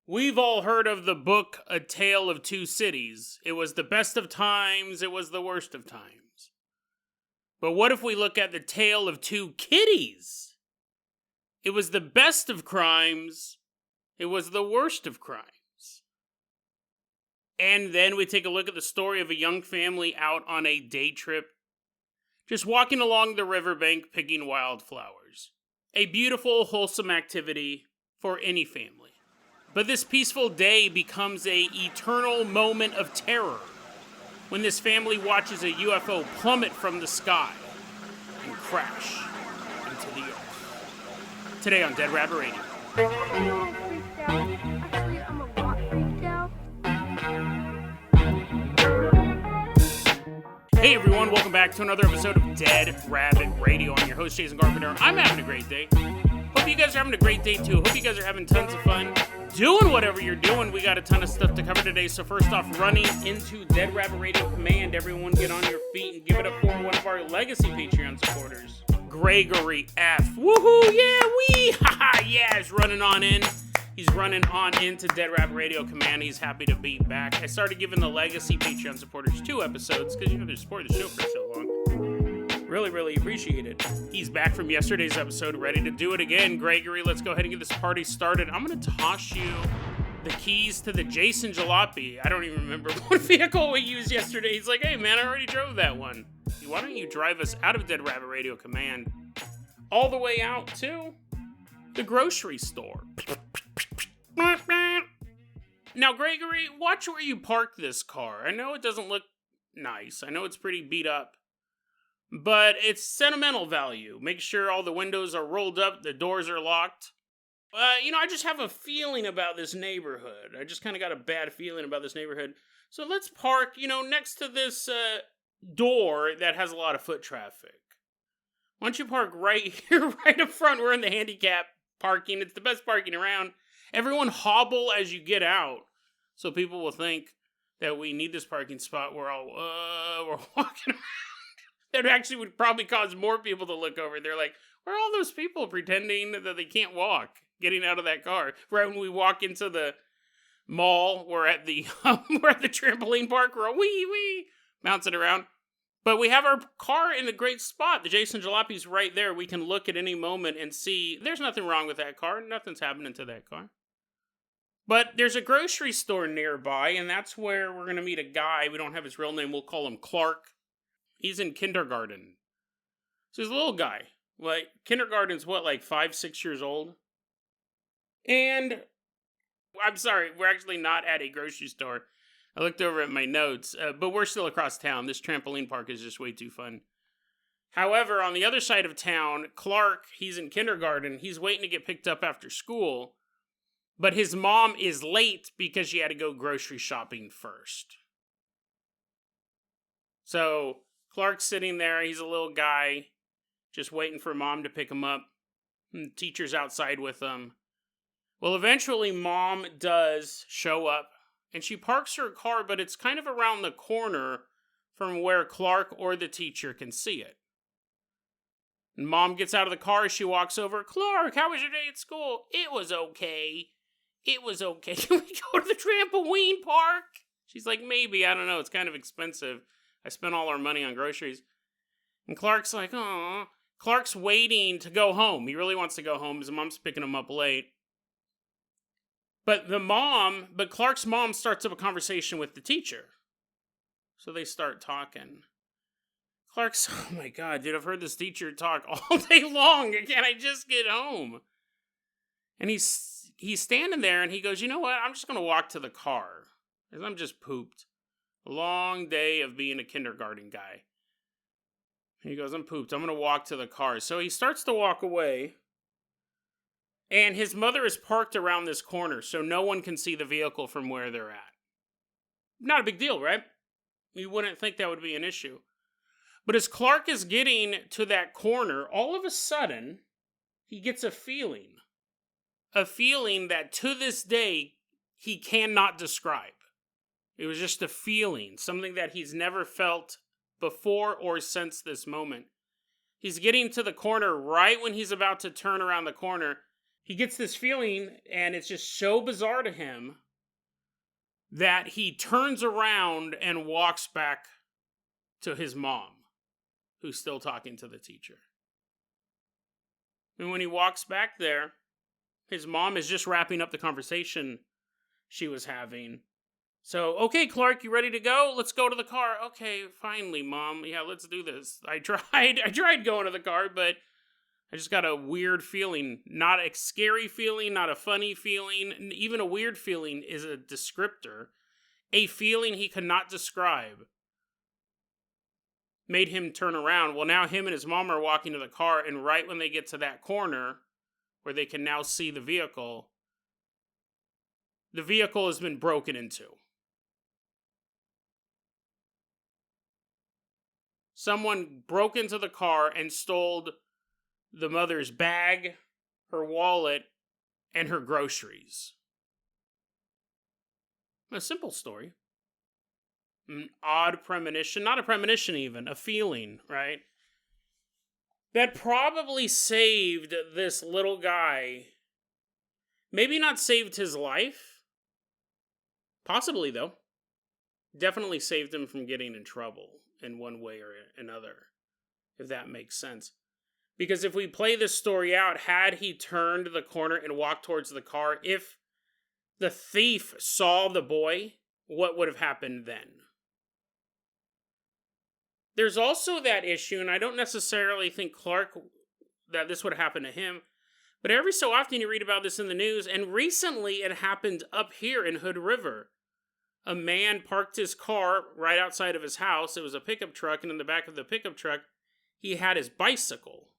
We've all heard of the book A Tale of Two Cities. It was the best of times, it was the worst of times. But what if we look at the tale of two kitties? It was the best of crimes, it was the worst of crimes. And then we take a look at the story of a young family out on a day trip, just walking along the riverbank picking wildflowers. A beautiful, wholesome activity for any family. But this peaceful day becomes an eternal moment of terror when this family watches a UFO plummet from the sky and crash into the earth. Today on Dead Rabbit Radio. Actually, I'm a lot freaked out. Hey everyone, welcome back to another episode of Dead Rabbit Radio. I'm your host, Jason Carpenter. I'm having a great day. Hope you guys are having a great day too. Hope you guys are having tons of fun. Doing whatever you're doing. We got a ton of stuff to cover today. So first off, running into Dead Rabbit Radio Command. Everyone get on your feet and give it up for one of our legacy Patreon supporters. Gregory F. Woohoo! Yeah, wee! Haha! Yeah, he's running on in. He's running on into Dead Rabbit Radio Command. He's happy to be back. I started giving the legacy Patreon supporters 2 episodes because, they're supporting the show for so long. Really appreciate it. He's back from yesterday's episode, ready to do it again. Gregory, let's go ahead and get this party started. I'm going to toss you the keys to the Jason Jalopy. I don't even remember what vehicle we used yesterday. He's like, hey man, I already drove that one. Why don't you drive us out of Dead Rabbit Radio Command all the way out to the grocery store? Now, Gregory, watch where you park this car. I know it doesn't look nice. I know it's pretty beat up. But it's sentimental value. Make sure all the windows are rolled up, the doors are locked. I just have a feeling about this neighborhood. I just kind of got a bad feeling about this neighborhood. So let's park, next to this door that has a lot of foot traffic. Why don't you park right here, right up front? We're in the handicap parking. It's the best parking around. Everyone hobble as you get out. So people will think that we need this parking spot. We're walking around. That actually would probably cause more people to look over. They're like, where are all those people pretending that they can't walk, getting out of that car? Right when we walk into the mall, we're at the trampoline park, we're all wee, bouncing around. But we have our car in a great spot. The Jason Jalopy's right there. We can look at any moment and see there's nothing wrong with that car. Nothing's happening to that car. But there's a grocery store nearby, and that's where we're going to meet a guy. We don't have his real name. We'll call him Clark. He's in kindergarten. So he's a little guy. Like, kindergarten's 5, 6 years old? And, I'm sorry, we're actually not at a grocery store. I looked over at my notes, but we're still across town. This trampoline park is just way too fun. However, on the other side of town, Clark, he's in kindergarten. He's waiting to get picked up after school. But his mom is late because she had to go grocery shopping first. So Clark's sitting there, he's a little guy, just waiting for mom to pick him up. And the teacher's outside with him. Well, eventually mom does show up, and she parks her car, but it's kind of around the corner from where Clark or the teacher can see it. And mom gets out of the car, she walks over, Clark, how was your day at school? It was okay. Can we go to the trampoline park? She's like, maybe, I don't know, it's kind of expensive. I spent all our money on groceries. And Clark's like, aw. Clark's waiting to go home. He really wants to go home. His mom's picking him up late. But Clark's mom starts up a conversation with the teacher. So they start talking. Clark's, oh my God, dude, I've heard this teacher talk all day long. Can't I just get home? And he's standing there and he goes, you know what? I'm just going to walk to the car. Because I'm just pooped. A long day of being a kindergarten guy. He goes, I'm pooped. I'm going to walk to the car. So he starts to walk away. And his mother is parked around this corner, so no one can see the vehicle from where they're at. Not a big deal, right? You wouldn't think that would be an issue. But as Clark is getting to that corner, all of a sudden, he gets a feeling. A feeling that to this day, he cannot describe. It was just a feeling, something that he's never felt before or since this moment. He's getting to the corner right when he's about to turn around the corner, he gets this feeling, and it's just so bizarre to him that he turns around and walks back to his mom, who's still talking to the teacher. And when he walks back there, his mom is just wrapping up the conversation she was having. So, okay, Clark, you ready to go? Let's go to the car. Okay, finally, Mom. Yeah, let's do this. I tried going to the car, but I just got a weird feeling. Not a scary feeling, not a funny feeling. Even a weird feeling is a descriptor. A feeling he could not describe made him turn around. Well, now him and his mom are walking to the car, and right when they get to that corner where they can now see the vehicle has been broken into. Someone broke into the car and stole the mother's bag, her wallet, and her groceries. A simple story. An odd premonition, not a premonition even, a feeling, right? That probably saved this little guy. Maybe not saved his life. Possibly, though. Definitely saved him from getting in trouble in one way or another, if that makes sense. Because if we play this story out, had he turned the corner and walked towards the car, if the thief saw the boy, what would have happened then? There's also that issue, and I don't necessarily think Clark, that this would have happened to him, but every so often you read about this in the news, and recently it happened up here in Hood River. A man parked his car right outside of his house. It was a pickup truck, and in the back of the pickup truck, he had his bicycle.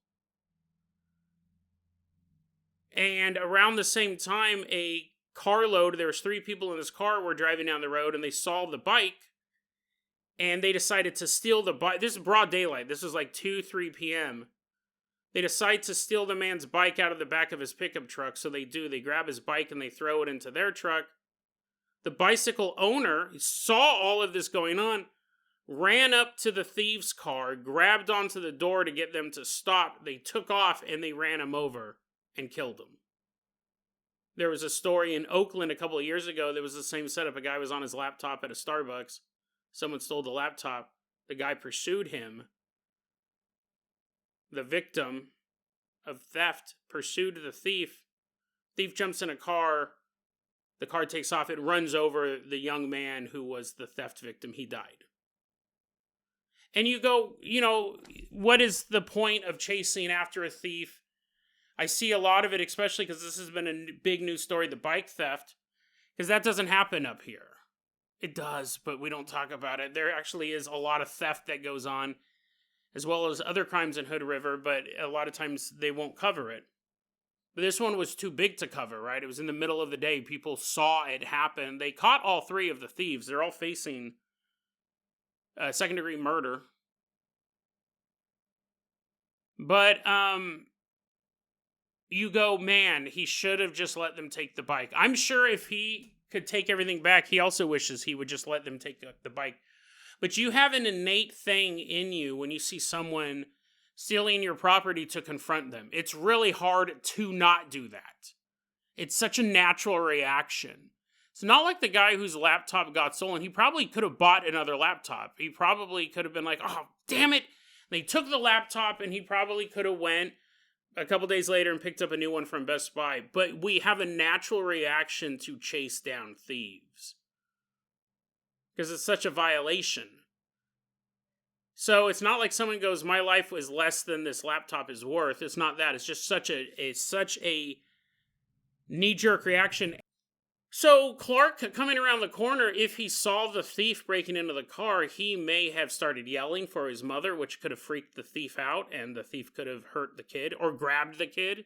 And around the same time, a carload, there was 3 people in this car, were driving down the road, and they saw the bike, and they decided to steal the bike. This is broad daylight. This is like 2-3 p.m. They decide to steal the man's bike out of the back of his pickup truck. So they do. They grab his bike and they throw it into their truck. The bicycle owner saw all of this going on, ran up to the thieves' car, grabbed onto the door to get them to stop. They took off and they ran him over and killed him. There was a story in Oakland a couple of years ago that was the same setup. A guy was on his laptop at a Starbucks. Someone stole the laptop. The guy pursued him. The victim of theft pursued the thief. Thief jumps in a car. The car takes off. It runs over the young man who was the theft victim. He died. And you go, what is the point of chasing after a thief? I see a lot of it, especially because this has been a big news story, the bike theft, because that doesn't happen up here. It does, but we don't talk about it. There actually is a lot of theft that goes on, as well as other crimes in Hood River, but a lot of times they won't cover it. But this one was too big to cover, right? It was in the middle of the day. People saw it happen. They caught all 3 of the thieves. They're all facing second-degree murder. But, you go, man, he should have just let them take the bike. I'm sure if he could take everything back, he also wishes he would just let them take the bike. But you have an innate thing in you when you see someone stealing your property to confront them. It's really hard to not do that. It's such a natural reaction. It's not like the guy whose laptop got stolen. He probably could have bought another laptop. He probably could have been like, oh, damn it. They took the laptop, and he probably could have went a couple days later and picked up a new one from Best Buy. But we have a natural reaction to chase down thieves, because it's such a violation. So it's not like someone goes, my life was less than this laptop is worth. It's not that. It's just such a knee-jerk reaction. So Clark, coming around the corner, if he saw the thief breaking into the car, he may have started yelling for his mother, which could have freaked the thief out, and the thief could have hurt the kid, or grabbed the kid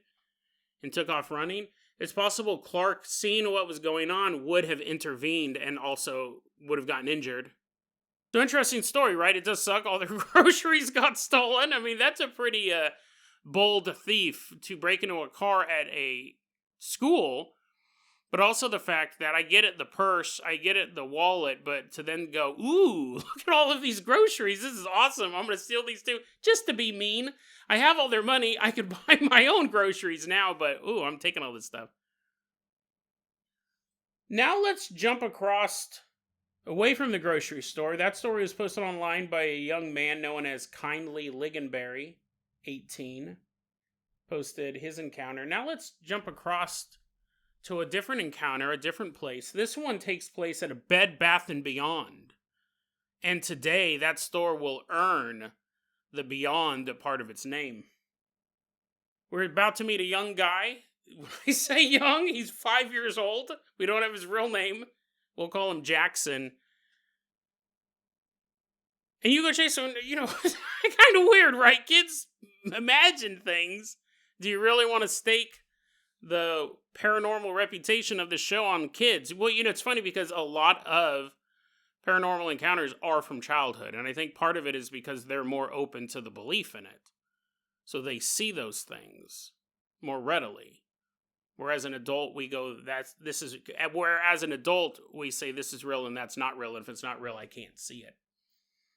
and took off running. It's possible Clark, seeing what was going on, would have intervened and also would have gotten injured. So interesting story, right? It does suck. All their groceries got stolen. I mean, that's a pretty bold thief to break into a car at a school. But also the fact that I get it the purse, I get it the wallet, but to then go, ooh, look at all of these groceries. This is awesome. I'm going to steal these too, just to be mean. I have all their money. I could buy my own groceries now, but ooh, I'm taking all this stuff. Now let's jump across away from the grocery store. That story was posted online by a young man known as Kindly Ligonberry, 18. Posted his encounter. Now let's jump across to a different encounter, a different place. This one takes place at a Bed Bath & Beyond. And today, that store will earn the Beyond part of its name. We're about to meet a young guy. When I say young, he's 5 years old. We don't have his real name. We'll call him Jackson. And you go, Jason, kind of weird, right? Kids imagine things. Do you really want to stake the paranormal reputation of the show on kids? Well, it's funny because a lot of paranormal encounters are from childhood, and I think part of it is because they're more open to the belief in it. So they see those things more readily. Whereas an adult, we go, whereas an adult, we say this is real and that's not real, and if it's not real, I can't see it.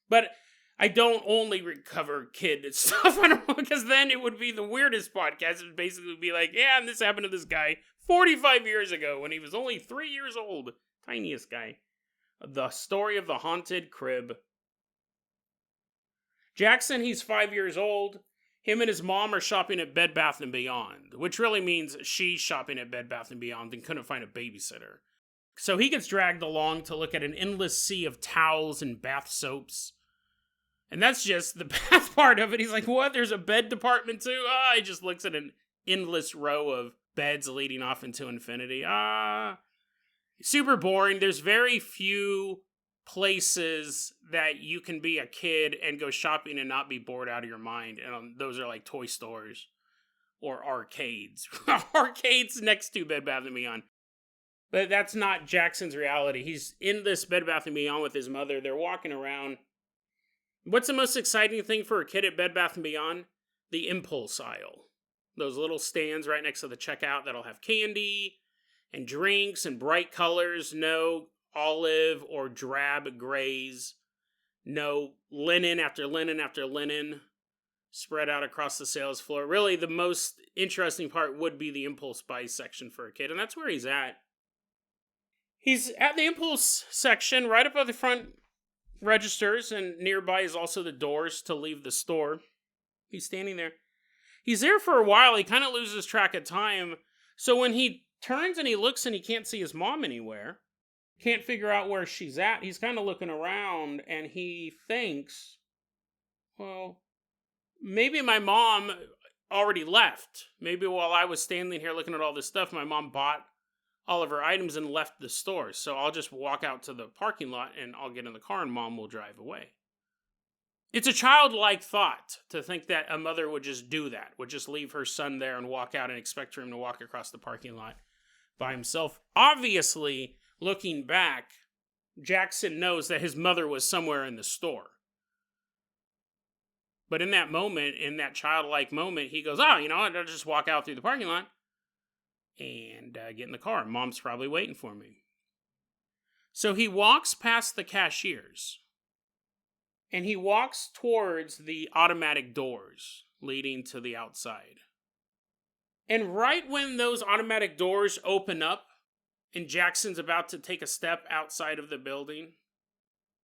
But I don't only recover kid stuff, I don't know, because then it would be the weirdest podcast. It would basically be like, yeah, and this happened to this guy 45 years ago when he was only 3 years old. Tiniest guy. The story of the haunted crib. Jackson, he's 5 years old. Him and his mom are shopping at Bed Bath & Beyond, which really means she's shopping at Bed Bath & Beyond and couldn't find a babysitter. So he gets dragged along to look at an endless sea of towels and bath soaps. And that's just the bath part of it. He's like, what? There's a bed department too? He just looks at an endless row of beds leading off into infinity. Super boring. There's very few places that you can be a kid and go shopping and not be bored out of your mind. And those are like toy stores or arcades. Arcades next to Bed Bath & Beyond. But that's not Jackson's reality. He's in this Bed Bath & Beyond with his mother. They're walking around. What's the most exciting thing for a kid at Bed Bath & Beyond? The impulse aisle. Those little stands right next to the checkout that'll have candy and drinks and bright colors. No olive or drab grays. No linen after linen after linen spread out across the sales floor. Really, the most interesting part would be the impulse buy section for a kid, and that's where he's at. He's at the impulse section right up at the front registers, and nearby is also the doors to leave the store. He's standing there. He's there for a while. He kind of loses track of time. So when he turns and he looks and he can't see his mom anywhere, can't figure out where she's at, he's kind of looking around and he thinks, well, maybe my mom already left. Maybe while I was standing here looking at all this stuff, my mom bought all of her items and left the store. So I'll just walk out to the parking lot and I'll get in the car and mom will drive away. It's a childlike thought to think that a mother would just do that, would just leave her son there and walk out and expect him to walk across the parking lot by himself. Obviously, looking back, Jackson knows that his mother was somewhere in the store. But in that moment, in that childlike moment, he goes, I'll just walk out through the parking lot and get in the car. Mom's probably waiting for me. So he walks past the cashiers and he walks towards the automatic doors leading to the outside. And right when those automatic doors open up and Jackson's about to take a step outside of the building,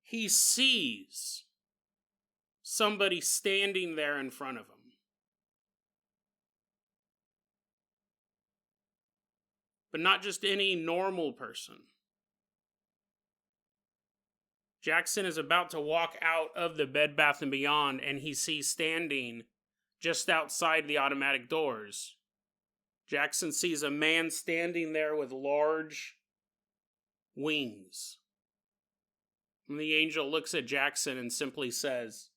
he sees somebody standing there in front of him. But not just any normal person. Jackson is about to walk out of the Bed Bath & Beyond and he sees standing just outside the automatic doors. Jackson sees a man standing there with large wings. And the angel looks at Jackson and simply says,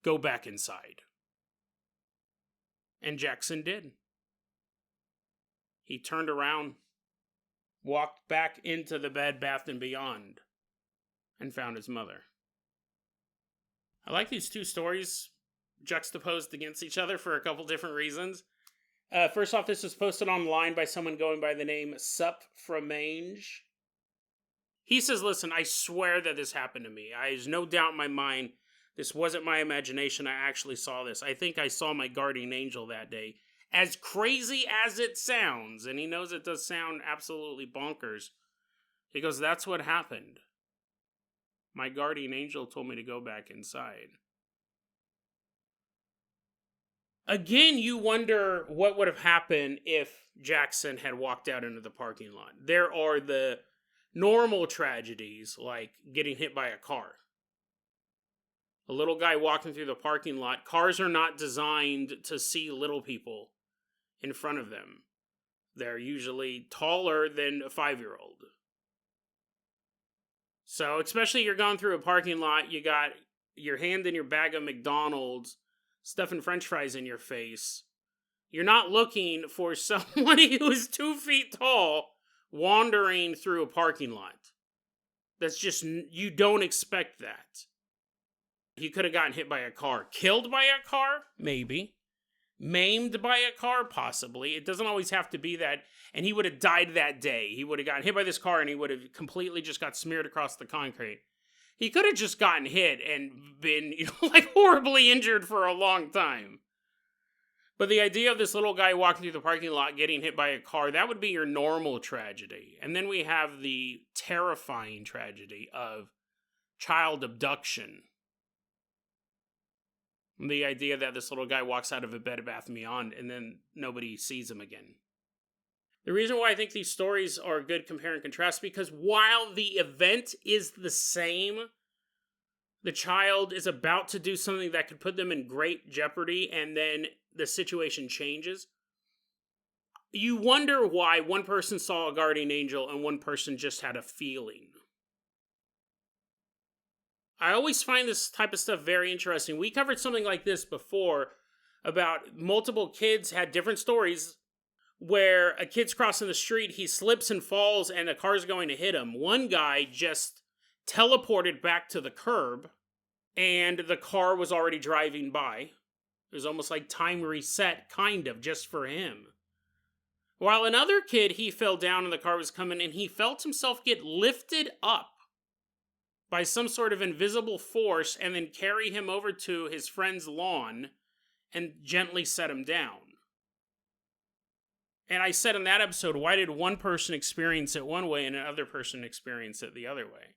"Go back inside." And Jackson did. He turned around, walked back into the Bed Bath & Beyond, and found his mother. I like these two stories juxtaposed against each other for a couple different reasons. First off, this was posted online by someone going by the name Sup from Mange. He says, listen, I swear that this happened to me. There's no doubt in my mind this wasn't my imagination. I actually saw this. I think I saw my guardian angel that day. As crazy as it sounds, and he knows it does sound absolutely bonkers, he goes, that's what happened. My guardian angel told me to go back inside. Again, you wonder what would have happened if Jackson had walked out into the parking lot. There are the normal tragedies, like getting hit by a car. A little guy walking through the parking lot. Cars are not designed to see little people in front of them. They're usually taller than a 5-year-old. So, especially you're going through a parking lot, you got your hand in your bag of McDonald's, stuffing french fries in your face. You're not looking for somebody who is 2 feet tall wandering through a parking lot. That's just, you don't expect that. He could have gotten hit by a car. Killed by a car? Maybe. Maimed by a car? Possibly. It doesn't always have to be that. And he would have died that day. He would have gotten hit by this car and he would have completely just got smeared across the concrete. He could have just gotten hit and been, horribly injured for a long time. But the idea of this little guy walking through the parking lot getting hit by a car, that would be your normal tragedy. And then we have the terrifying tragedy of child abduction. The idea that this little guy walks out of a Bed Bath & Beyond and then nobody sees him again. The reason why I think these stories are good compare and contrast, because while the event is the same, the child is about to do something that could put them in great jeopardy, and then the situation changes. You wonder why one person saw a guardian angel and one person just had a feeling. I always find this type of stuff very interesting. We covered something like this before about multiple kids had different stories where a kid's crossing the street, he slips and falls, and a car's going to hit him. One guy just teleported back to the curb, and the car was already driving by. It was almost like time reset, kind of, just for him. While another kid, he fell down and the car was coming, and he felt himself get lifted up by some sort of invisible force and then carry him over to his friend's lawn and gently set him down. And I said in that episode, why did one person experience it one way and another person experience it the other way?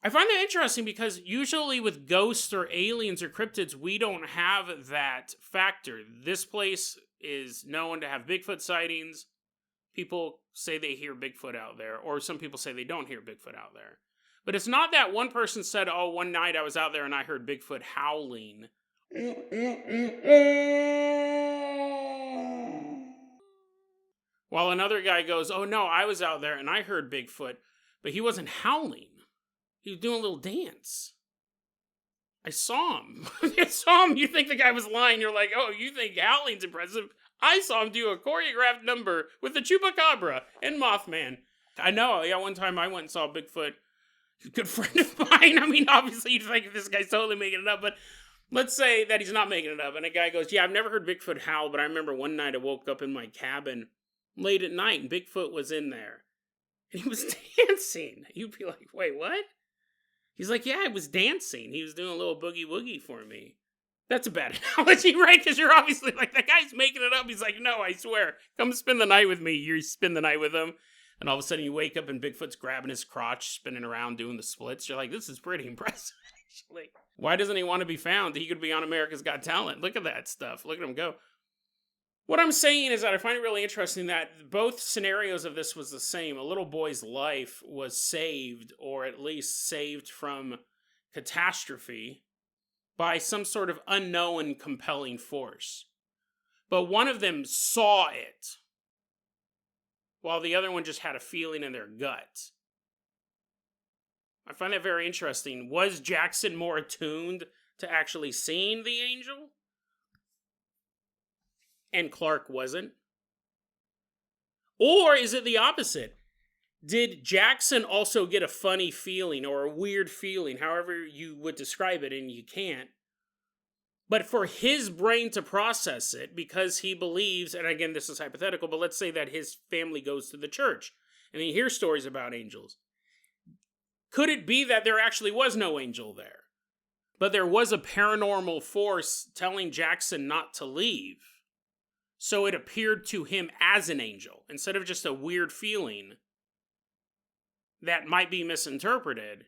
I find that interesting because usually with ghosts or aliens or cryptids, we don't have that factor. This place is known to have Bigfoot sightings. People say they hear Bigfoot out there, or some people say they don't hear Bigfoot out there. But it's not that one person said, oh, one night I was out there and I heard Bigfoot howling. While another guy goes, oh no, I was out there and I heard Bigfoot, but he wasn't howling. He was doing a little dance. I saw him. I saw him. You think the guy was lying. You're like, oh, you think howling's impressive? I saw him do a choreographed number with the Chupacabra and Mothman. I know. Yeah, one time I went and saw Bigfoot. A good friend of mine. I mean, obviously you'd think this guy's totally making it up, but let's say that he's not making it up. And a guy goes, yeah, I've never heard Bigfoot howl, but I remember one night I woke up in my cabin late at night and Bigfoot was in there. And he was dancing. You'd be like, wait, what? He's like, yeah, I was dancing. He was doing a little boogie woogie for me. That's a bad analogy, right? Because you're obviously like, that guy's making it up. He's like, no, I swear. Come spend the night with me. You spend the night with him. And all of a sudden you wake up and Bigfoot's grabbing his crotch, spinning around, doing the splits. You're like, this is pretty impressive, actually. Why doesn't he want to be found? He could be on America's Got Talent. Look at that stuff. Look at him go. What I'm saying is that I find it really interesting that both scenarios of this was the same. A little boy's life was saved, or at least saved from catastrophe, by some sort of unknown compelling force. But one of them saw it, while the other one just had a feeling in their gut. I find that very interesting. Was Jackson more attuned to actually seeing the angel? And Clark wasn't? Or is it the opposite? Did Jackson also get a funny feeling or a weird feeling, however you would describe it, and you can't, But for his brain to process it, because he believes, and again, this is hypothetical, but let's say that his family goes to the church and he hears stories about angels. Could it be that there actually was no angel there? But there was a paranormal force telling Jackson not to leave. So it appeared to him as an angel, instead of just a weird feeling that might be misinterpreted.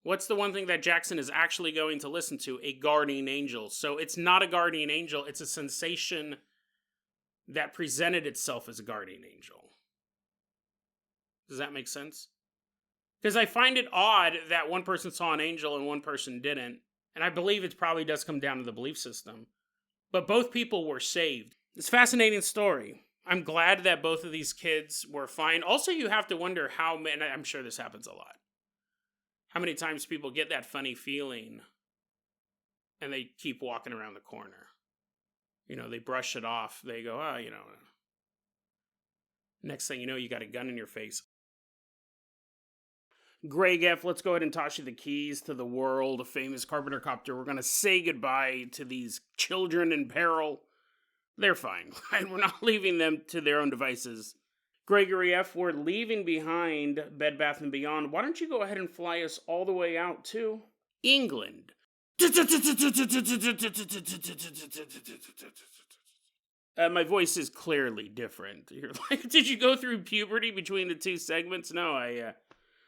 What's the one thing that Jackson is actually going to listen to? A guardian angel. So it's not a guardian angel, it's a sensation that presented itself as a guardian angel. Does that make sense? Because I find it odd that one person saw an angel and one person didn't. And I believe it probably does come down to the belief system. But both people were saved. It's a fascinating story. I'm glad that both of these kids were fine. Also, you have to wonder how many, I'm sure this happens a lot, how many times people get that funny feeling and they keep walking around the corner. You know, they brush it off. They go, oh, you know. Next thing you know, you got a gun in your face. Greg F., let's go ahead and toss you the keys to the world, a famous Carpenter copter. We're going to say goodbye to these children in peril. They're fine, right? We're not leaving them to their own devices. Gregory F., we're leaving behind Bed Bath & Beyond. Why don't you go ahead and fly us all the way out to England? My voice is clearly different. You're like, did you go through puberty between the two segments? No,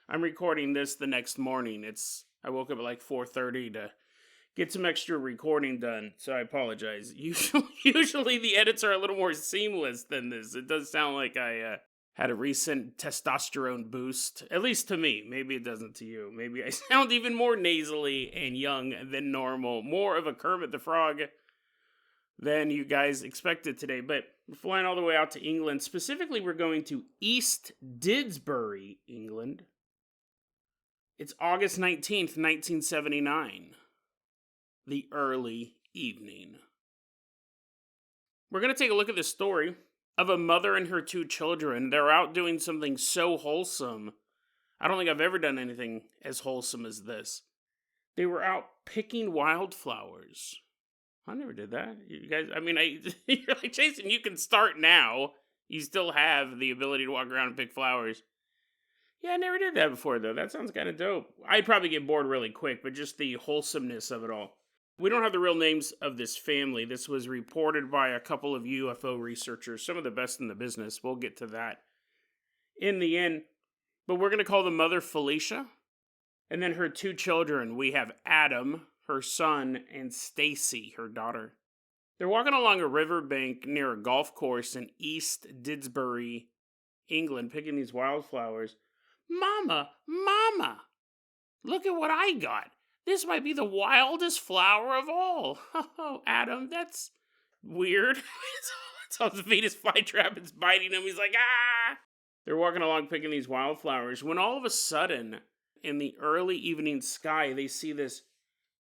I'm recording this the next morning. I woke up at like 4:30 to get some extra recording done, so I apologize. Usually the edits are a little more seamless than this. It does sound like I had a recent testosterone boost, at least to me. Maybe it doesn't to you. Maybe I sound even more nasally and young than normal. More of a Kermit the Frog than you guys expected today. But we're flying all the way out to England. Specifically, we're going to East Didsbury, England. It's August 19th, 1979. The early evening. We're going to take a look at the story of a mother and her two children. They're out doing something so wholesome. I don't think I've ever done anything as wholesome as this. They were out picking wildflowers. I never did that. You guys, you're like, Jason, you can start now. You still have the ability to walk around and pick flowers. Yeah, I never did that before, though. That sounds kind of dope. I'd probably get bored really quick, but just the wholesomeness of it all. We don't have the real names of this family. This was reported by a couple of UFO researchers, some of the best in the business. We'll get to that in the end. But we're going to call the mother Felicia. And then her two children. We have Adam, her son, and Stacy, her daughter. They're walking along a riverbank near a golf course in East Didsbury, England, picking these wildflowers. Mama, look at what I got. This might be the wildest flower of all. Oh, Adam, that's weird. It's on the Venus flytrap. It's biting him. He's like, ah! They're walking along picking these wildflowers when all of a sudden, in the early evening sky, they see this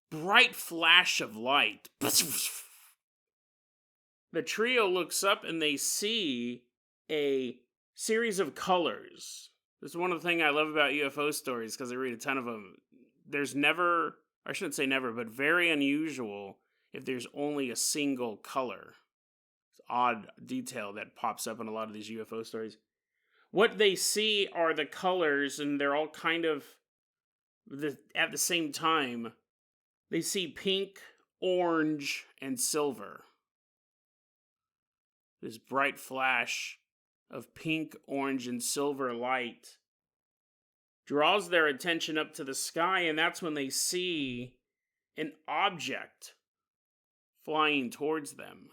bright flash of light. The trio looks up and they see a series of colors. This is one of the things I love about UFO stories because I read a ton of them. There's never, I shouldn't say never, but very unusual if there's only a single color. It's an odd detail that pops up in a lot of these UFO stories. What they see are the colors, and they're all kind of at the same time. They see pink, orange, and silver. This bright flash of pink, orange, and silver light draws their attention up to the sky, and that's when they see an object flying towards them.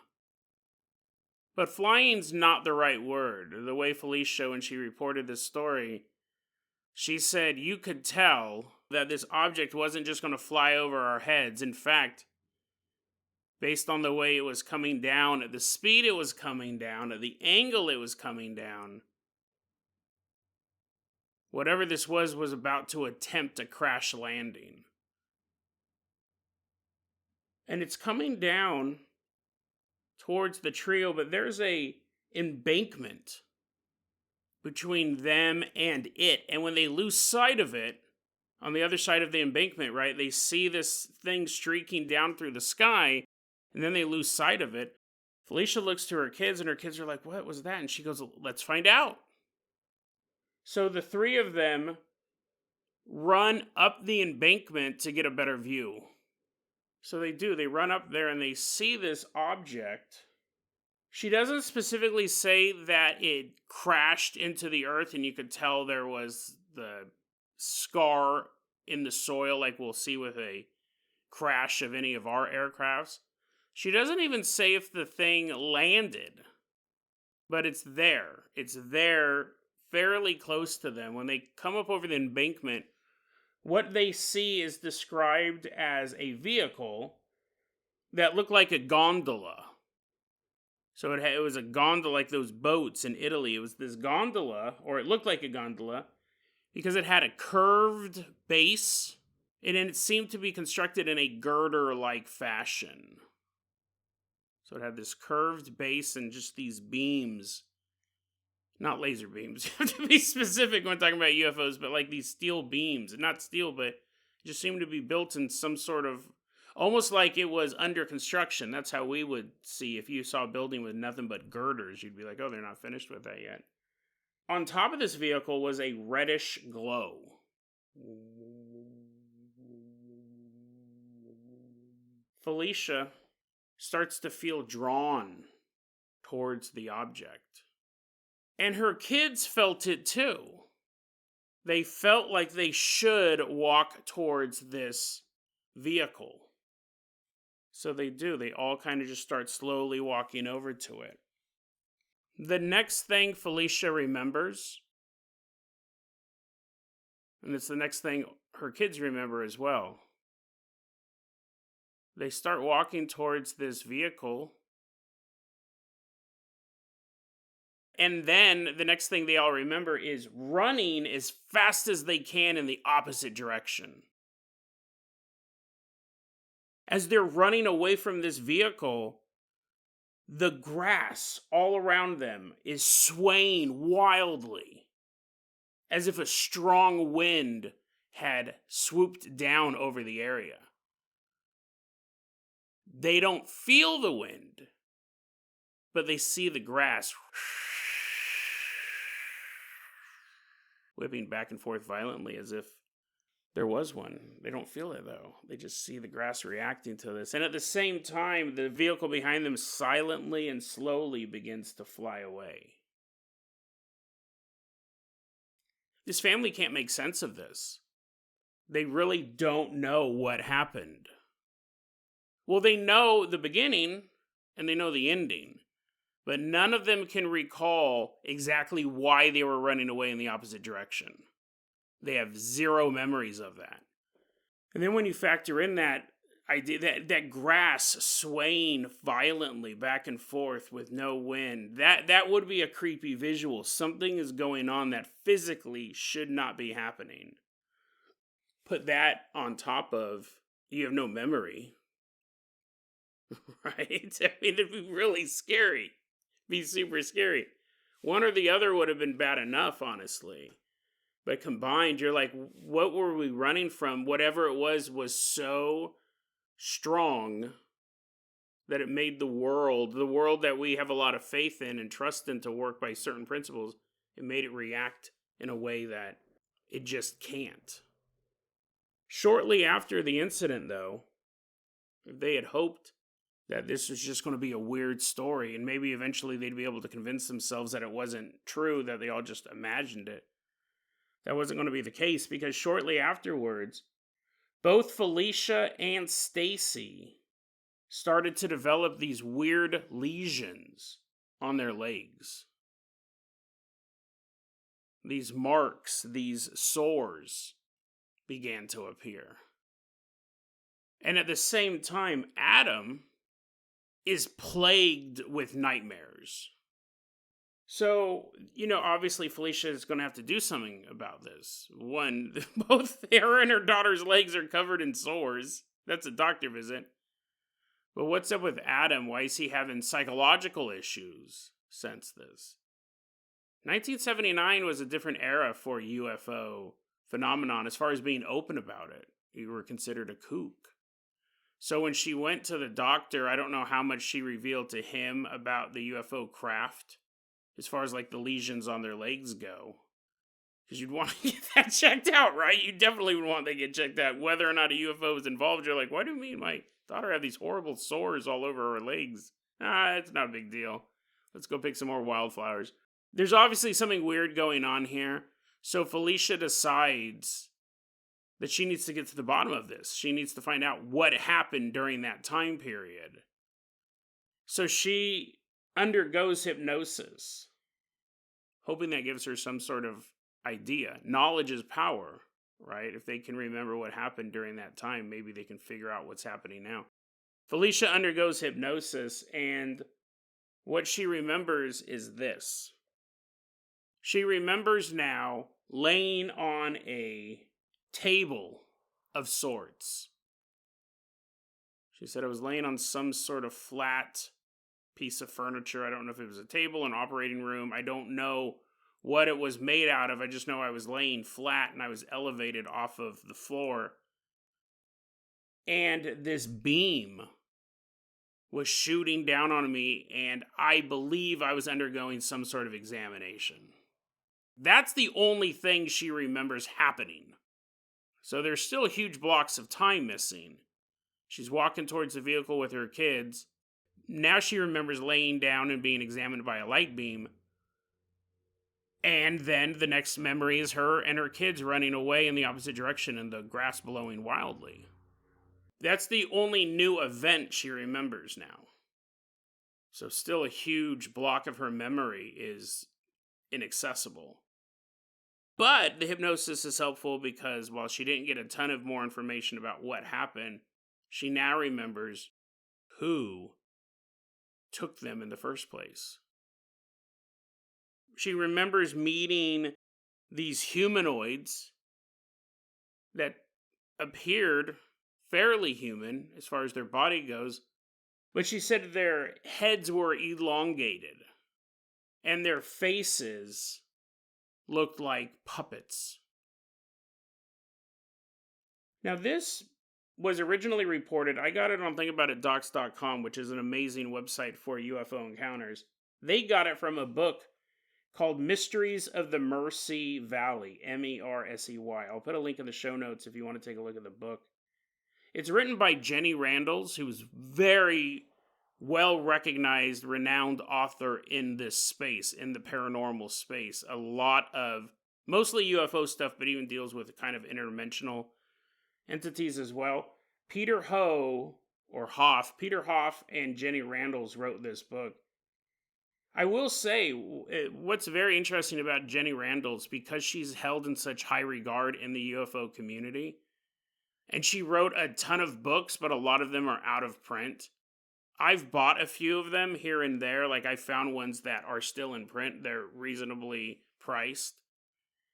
But flying's not the right word. The way Felicia, when she reported this story, she said you could tell that this object wasn't just going to fly over our heads. In fact, based on the way it was coming down, at the speed it was coming down, at the angle it was coming down, whatever this was about to attempt a crash landing. And it's coming down towards the trio, but there's a embankment between them and it. And when they lose sight of it, on the other side of the embankment, right, they see this thing streaking down through the sky. And then they lose sight of it. Felicia looks to her kids, and her kids are like, what was that? And she goes, let's find out. So the three of them run up the embankment to get a better view. So they do. They run up there, and they see this object. She doesn't specifically say that it crashed into the earth, and you could tell there was the scar in the soil like we'll see with a crash of any of our aircrafts. She doesn't even say if the thing landed, but it's there. It's there fairly close to them. When they come up over the embankment, what they see is described as a vehicle that looked like a gondola. So it was a gondola like those boats in Italy. It was this gondola, or it looked like a gondola, because it had a curved base, and it seemed to be constructed in a girder-like fashion. So it had this curved base and just these beams. Not laser beams. You have to be specific when talking about UFOs, but like these steel beams. Not steel, but just seemed to be built in some sort of... almost like it was under construction. That's how we would see if you saw a building with nothing but girders. You'd be like, oh, they're not finished with that yet. On top of this vehicle was a reddish glow. Felicia starts to feel drawn towards the object. And her kids felt it too. They felt like they should walk towards this vehicle. So they do. They all kind of just start slowly walking over to it. The next thing Felicia remembers, and it's the next thing her kids remember as well. They start walking towards this vehicle. And then the next thing they all remember is running as fast as they can in the opposite direction. As they're running away from this vehicle, the grass all around them is swaying wildly, as if a strong wind had swooped down over the area. They don't feel the wind, but they see the grass whipping back and forth violently as if there was one. They don't feel it, though. They just see the grass reacting to this. And at the same time, the vehicle behind them silently and slowly begins to fly away. This family can't make sense of this. They really don't know what happened. Well, they know the beginning and they know the ending, but none of them can recall exactly why they were running away in the opposite direction. They have zero memories of that. And then when you factor in that idea, that grass swaying violently back and forth with no wind, that would be a creepy visual. Something is going on that physically should not be happening. Put that on top of, you have no memory. Right? I mean, it'd be really scary. Be super scary. One or the other would have been bad enough, honestly. But combined, you're like, what were we running from? Whatever it was so strong that it made the world that we have a lot of faith in and trust in to work by certain principles, it made it react in a way that it just can't. Shortly after the incident, though, if they had hoped that this was just going to be a weird story, and maybe eventually they'd be able to convince themselves that it wasn't true, that they all just imagined it. That wasn't going to be the case, because shortly afterwards, both Felicia and Stacy started to develop these weird lesions on their legs. These marks, these sores began to appear. And at the same time, Adam is plagued with nightmares. So, obviously Felicia is going to have to do something about this. One, both her and her daughter's legs are covered in sores. That's a doctor visit. But what's up with Adam? Why is he having psychological issues since this? 1979 was a different era for UFO phenomenon as far as being open about it. You were considered a kook. So when she went to the doctor, I don't know how much she revealed to him about the UFO craft, as far as like the lesions on their legs go. Because you'd want to get that checked out, right? You definitely would want to get checked out. Whether or not a UFO is involved, you're like, what do you mean my daughter had these horrible sores all over her legs? It's not a big deal. Let's go pick some more wildflowers. There's obviously something weird going on here. So Felicia decides that she needs to get to the bottom of this. She needs to find out what happened during that time period. So she undergoes hypnosis, hoping that gives her some sort of idea. Knowledge is power, right? If they can remember what happened during that time, maybe they can figure out what's happening now. Felicia undergoes hypnosis, and what she remembers is this. She remembers now laying on a table of sorts. She said it was laying on some sort of flat piece of furniture. I don't know if it was a table, an operating room. I don't know what it was made out of. I just know I was laying flat and I was elevated off of the floor. And this beam was shooting down on me, and I believe I was undergoing some sort of examination. That's the only thing she remembers happening. So there's still huge blocks of time missing. She's walking towards the vehicle with her kids. Now she remembers laying down and being examined by a light beam. And then the next memory is her and her kids running away in the opposite direction and the grass blowing wildly. That's the only new event she remembers now. So still a huge block of her memory is inaccessible. But the hypnosis is helpful because while she didn't get a ton of more information about what happened, she now remembers who took them in the first place. She remembers meeting these humanoids that appeared fairly human as far as their body goes, but she said their heads were elongated and their faces looked like puppets. Now this was originally reported, I got it on thinkaboutitdocs.com, which is an amazing website for UFO encounters. They got it from a book called Mysteries of the Mercy Valley, Mersey. I'll put a link in the show notes if you want to take a look at the book. It's written by Jenny Randles, who's very well-recognized, renowned author in this space, in the paranormal space. A lot of, mostly UFO stuff, but even deals with kind of interdimensional entities as well. Peter Hoff and Jenny Randles wrote this book. I will say, what's very interesting about Jenny Randles, because she's held in such high regard in the UFO community, and she wrote a ton of books, but a lot of them are out of print. I've bought a few of them here and there. Like, I found ones that are still in print. They're reasonably priced.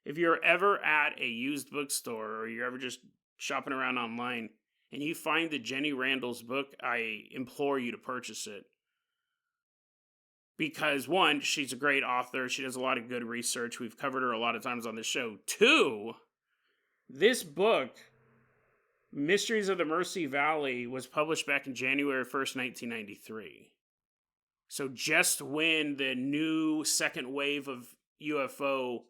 If you're ever at a used bookstore or you're ever just shopping around online and you find the Jenny Randles book, I implore you to purchase it. Because, one, she's a great author. She does a lot of good research. We've covered her a lot of times on the show. Two, this book, Mysteries of the Mercy Valley, was published back in January 1st, 1993. So just when the new second wave of UFO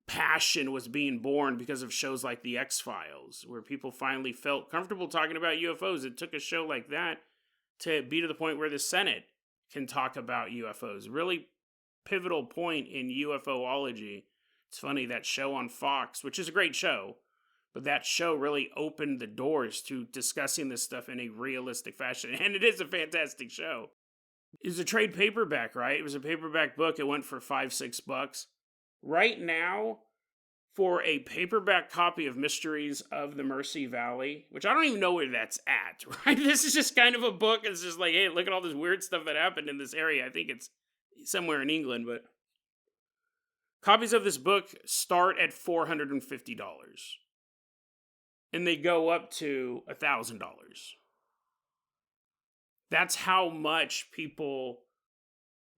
passion was being born because of shows like The X-Files, where people finally felt comfortable talking about UFOs. It took a show like that to be to the point where the Senate can talk about UFOs. Really pivotal point in UFOlogy. It's funny, that show on Fox, which is a great show, but that show really opened the doors to discussing this stuff in a realistic fashion. And it is a fantastic show. It was a trade paperback, right? It was a paperback book. It went for $5-6. Right now, for a paperback copy of Mysteries of the Mercy Valley, which I don't even know where that's at, right? This is just kind of a book. It's just like, hey, look at all this weird stuff that happened in this area. I think it's somewhere in England, but copies of this book start at $450. And they go up to $1,000. That's how much people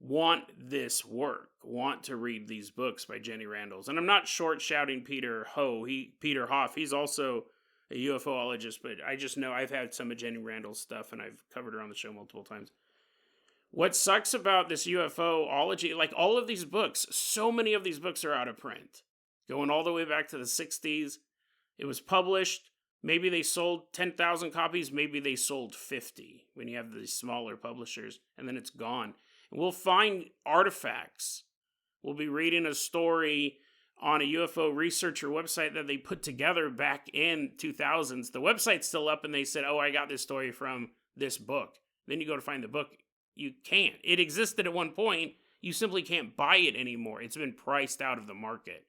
want this work, want to read these books by Jenny Randles. And I'm not short shouting Peter Hoff. He's also a UFOologist, but I just know I've had some of Jenny Randall's stuff, and I've covered her on the show multiple times. What sucks about this UFOology, like all of these books, so many of these books are out of print. Going all the way back to the 60s. It was published. Maybe they sold 10,000 copies. Maybe they sold 50 when you have these smaller publishers. And then it's gone. And we'll find artifacts. We'll be reading a story on a UFO researcher website that they put together back in 2000s. The website's still up and they said, oh, I got this story from this book. Then you go to find the book. You can't. It existed at one point. You simply can't buy it anymore. It's been priced out of the market.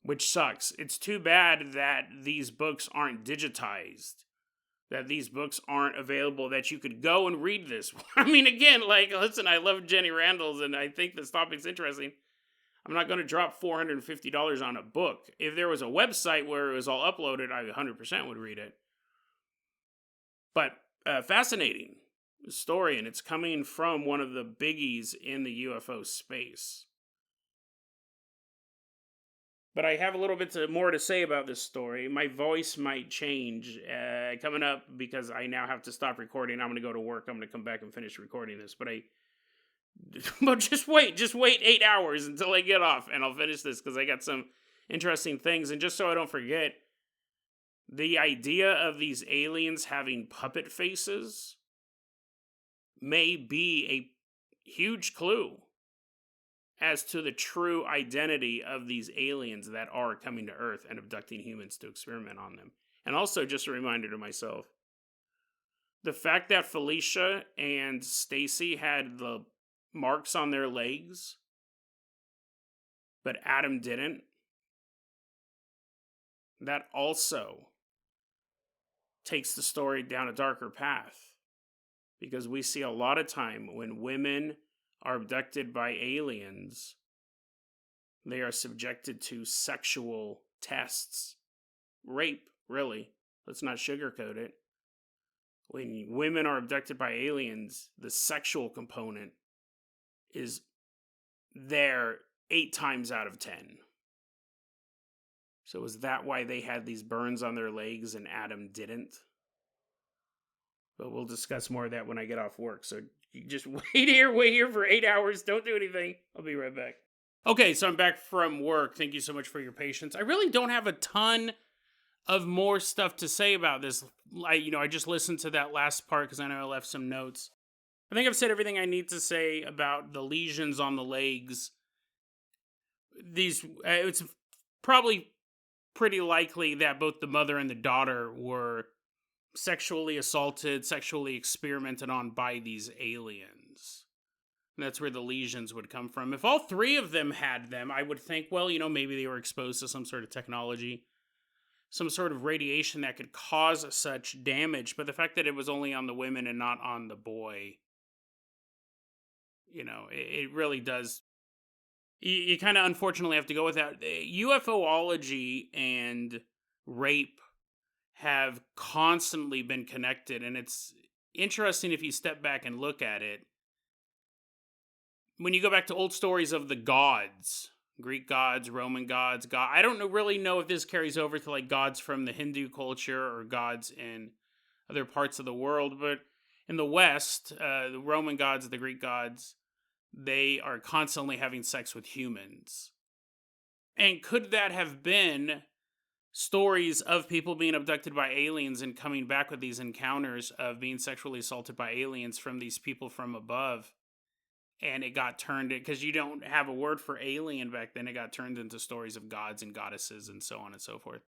Which sucks. It's too bad that these books aren't digitized. That these books aren't available, that you could go and read this. I mean, again, like, listen, I love Jenny Randall's and I think this topic's interesting. I'm not going to drop $450 on a book. If there was a website where it was all uploaded, I 100% would read it. But fascinating story, and it's coming from one of the biggies in the UFO space. But I have a little bit more to say about this story. My voice might change coming up because I now have to stop recording. I'm going to go to work. I'm going to come back and finish recording this. But just wait 8 hours until I get off and I'll finish this because I got some interesting things. And just so I don't forget, the idea of these aliens having puppet faces may be a huge clue as to the true identity of these aliens that are coming to Earth and abducting humans to experiment on them. And also, just a reminder to myself, the fact that Felicia and Stacy had the marks on their legs, but Adam didn't, that also takes the story down a darker path. Because we see a lot of time when women are abducted by aliens, they are subjected to sexual tests. Rape, really. Let's not sugarcoat it. When women are abducted by aliens, the sexual component is there 8 times out of 10. So is that why they had these burns on their legs and Adam didn't? But we'll discuss more of that when I get off work. So you just wait here for 8 hours. Don't do anything. I'll be right back. Okay, so I'm back from work. Thank you so much for your patience. I really don't have a ton of more stuff to say about this. I just listened to that last part because I know I left some notes. I think I've said everything I need to say about the lesions on the legs. It's probably pretty likely that both the mother and the daughter were sexually assaulted, sexually experimented on by these aliens. And that's where the lesions would come from. If all 3 of them had them, I would think, well, maybe they were exposed to some sort of technology, some sort of radiation that could cause such damage. But the fact that it was only on the women and not on the boy, it really does. You kind of unfortunately have to go with that. UFOology and rape have constantly been connected, and it's interesting if you step back and look at it. When you go back to old stories of the gods, Greek gods, Roman gods, I don't really know if this carries over to like gods from the Hindu culture or gods in other parts of the world, but in the West, the Roman gods, the Greek gods, they are constantly having sex with humans. And could that have been stories of people being abducted by aliens and coming back with these encounters of being sexually assaulted by aliens from these people from above? And it got turned, because you don't have a word for alien back then, it got turned into stories of gods and goddesses and so on and so forth.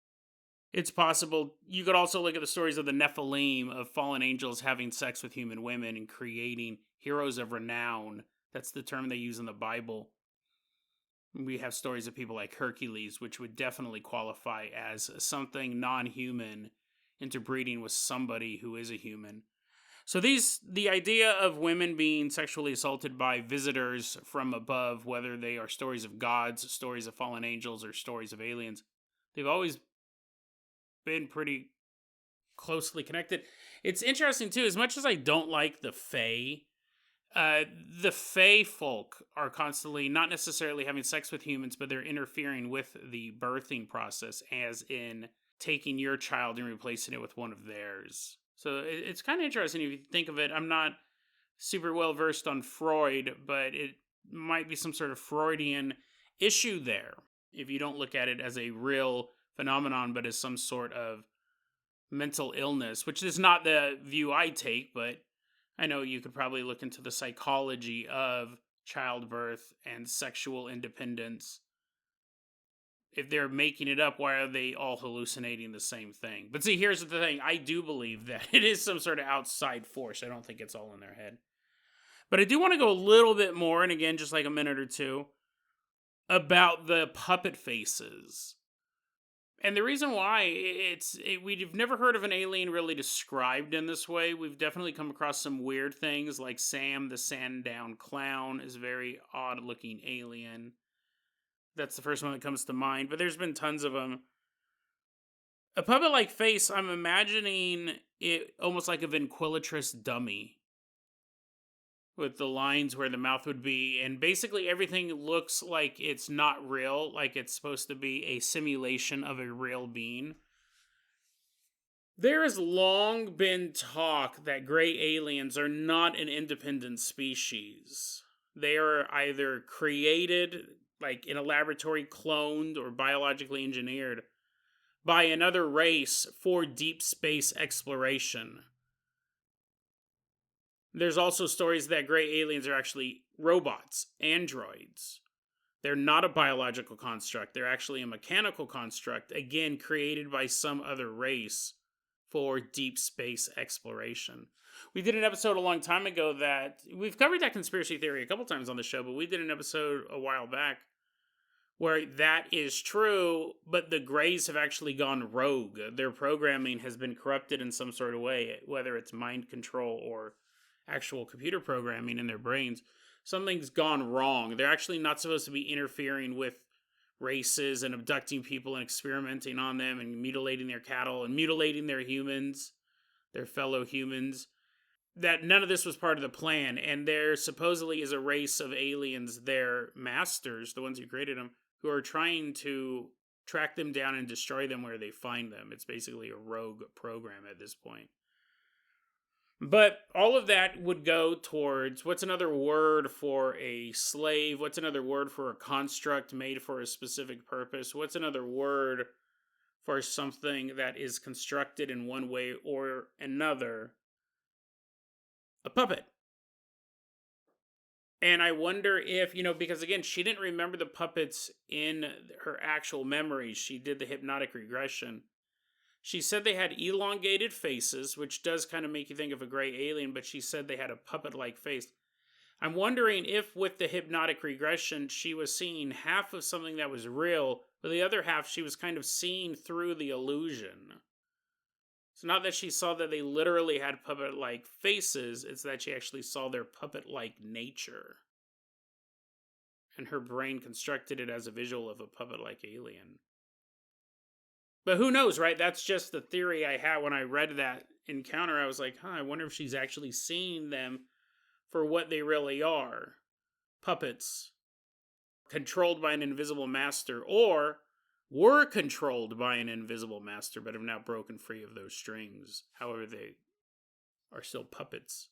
It's possible. You could also look at the stories of the Nephilim, of fallen angels having sex with human women and creating heroes of renown. That's the term they use in the Bible. We have stories of people like Hercules, which would definitely qualify as something non-human interbreeding with somebody who is a human. So the idea of women being sexually assaulted by visitors from above, whether they are stories of gods, stories of fallen angels, or stories of aliens, they've always been pretty closely connected. It's interesting, too, as much as I don't like the Fae, Uh, the Fae folk are constantly not necessarily having sex with humans, but they're interfering with the birthing process, as in taking your child and replacing it with one of theirs. So it's kind of interesting if you think of it. I'm not super well versed on Freud, but it might be some sort of Freudian issue there if you don't look at it as a real phenomenon, but as some sort of mental illness, which is not the view I take, but I know you could probably look into the psychology of childbirth and sexual independence. If they're making it up, why are they all hallucinating the same thing? But see, here's the thing. I do believe that it is some sort of outside force. I don't think it's all in their head. But I do want to go a little bit more, and again, just like a minute or two, about the puppet faces. And the reason why we've never heard of an alien really described in this way. We've definitely come across some weird things, like Sam the Sandown Clown is a very odd looking alien. That's the first one that comes to mind, but there's been tons of them. A puppet like face, I'm imagining it almost like a ventriloquist dummy, with the lines where the mouth would be, and basically everything looks like it's not real, like it's supposed to be a simulation of a real being. There has long been talk that gray aliens are not an independent species. They are either created, like in a laboratory, cloned, or biologically engineered by another race for deep space exploration. There's also stories that gray aliens are actually robots, androids. They're not a biological construct. They're actually a mechanical construct, again, created by some other race for deep space exploration. We did an episode a long time ago that, we've covered that conspiracy theory a couple times on the show, but we did an episode a while back where that is true, but the Greys have actually gone rogue. Their programming has been corrupted in some sort of way, whether it's mind control or actual computer programming in their brains. Something's gone wrong. They're actually not supposed to be interfering with races and abducting people and experimenting on them and mutilating their cattle and mutilating their humans, their fellow humans. That none of this was part of the plan, and there supposedly is a race of aliens, their masters, the ones who created them, who are trying to track them down and destroy them where they find them. It's basically a rogue program at this point. But all of that would go towards, what's another word for a slave? What's another word for a construct made for a specific purpose? What's another word for something that is constructed in one way or another? A puppet. And I wonder if, because again, she didn't remember the puppets in her actual memories. She did the hypnotic regression. She said they had elongated faces, which does kind of make you think of a gray alien, but she said they had a puppet-like face. I'm wondering if with the hypnotic regression, she was seeing half of something that was real, but the other half she was kind of seeing through the illusion. It's not that she saw that they literally had puppet-like faces, it's that she actually saw their puppet-like nature. And her brain constructed it as a visual of a puppet-like alien. But who knows, right? That's just the theory I had when I read that encounter. I was like, I wonder if she's actually seeing them for what they really are. Puppets. Controlled by an invisible master, or were controlled by an invisible master, but have now broken free of those strings. However, they are still puppets.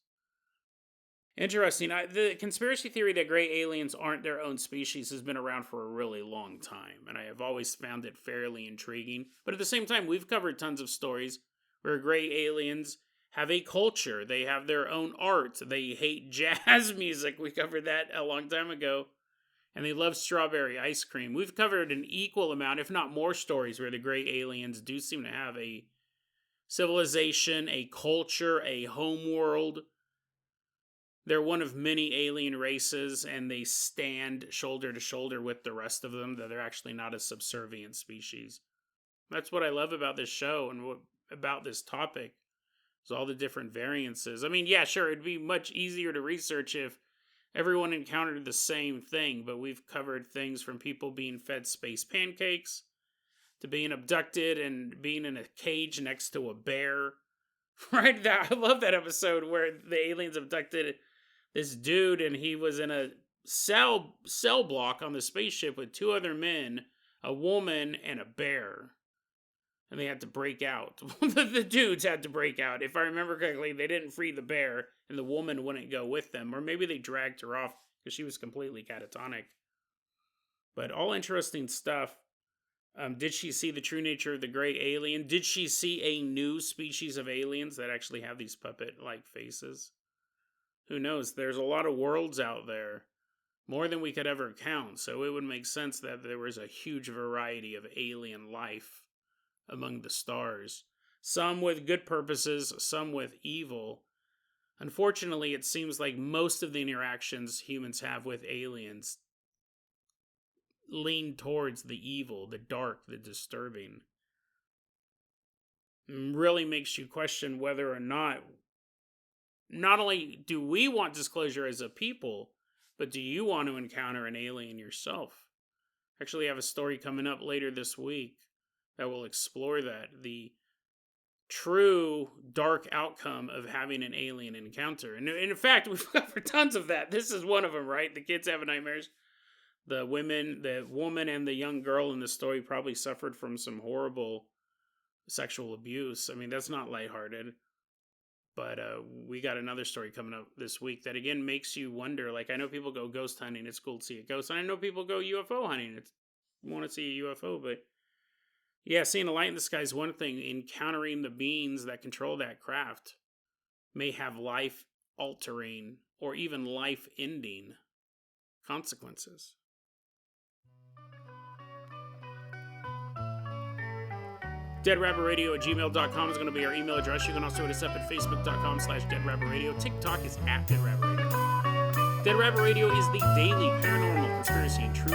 Interesting. The conspiracy theory that gray aliens aren't their own species has been around for a really long time, and I have always found it fairly intriguing. But at the same time, we've covered tons of stories where gray aliens have a culture. They have their own art. They hate jazz music. We covered that a long time ago. And they love strawberry ice cream. We've covered an equal amount, if not more, stories where the gray aliens do seem to have a civilization, a culture, a home world. They're one of many alien races, and they stand shoulder to shoulder with the rest of them, that they're actually not a subservient species. That's what I love about this show and about this topic, is all the different variances. I mean, yeah, sure, it'd be much easier to research if everyone encountered the same thing, but we've covered things from people being fed space pancakes, to being abducted and being in a cage next to a bear. Right? I love that episode where the aliens abducted this dude, and he was in a cell block on the spaceship with 2 other men, a woman, and a bear. And they had to break out. The dudes had to break out. If I remember correctly, they didn't free the bear, and the woman wouldn't go with them. Or maybe they dragged her off because she was completely catatonic. But all interesting stuff. Did she see the true nature of the gray alien? Did she see a new species of aliens that actually have these puppet-like faces? Who knows? There's a lot of worlds out there. More than we could ever count. So it would make sense that there was a huge variety of alien life among the stars. Some with good purposes, some with evil. Unfortunately, it seems like most of the interactions humans have with aliens lean towards the evil, the dark, the disturbing. It really makes you question whether or not only do we want disclosure as a people, but do you want to encounter an alien yourself? Actually, I have a story coming up later this week that will explore that. The true dark outcome of having an alien encounter. And in fact, we've covered tons of that. This is one of them, right? The kids having nightmares. The woman and the young girl in the story probably suffered from some horrible sexual abuse. I mean, that's not lighthearted. But we got another story coming up this week that, again, makes you wonder. Like, I know people go ghost hunting. It's cool to see a ghost. And I know people go UFO hunting. You want to see a UFO. But, yeah, seeing a light in the sky is one thing. Encountering the beings that control that craft may have life-altering or even life-ending consequences. DeadRabbitRadio@gmail.com is going to be our email address. You can also hit us up at Facebook.com/DeadRabbitRadio. TikTok is @DeadRabbitRadio. Dead Rabbit Radio is the daily paranormal, conspiracy, and true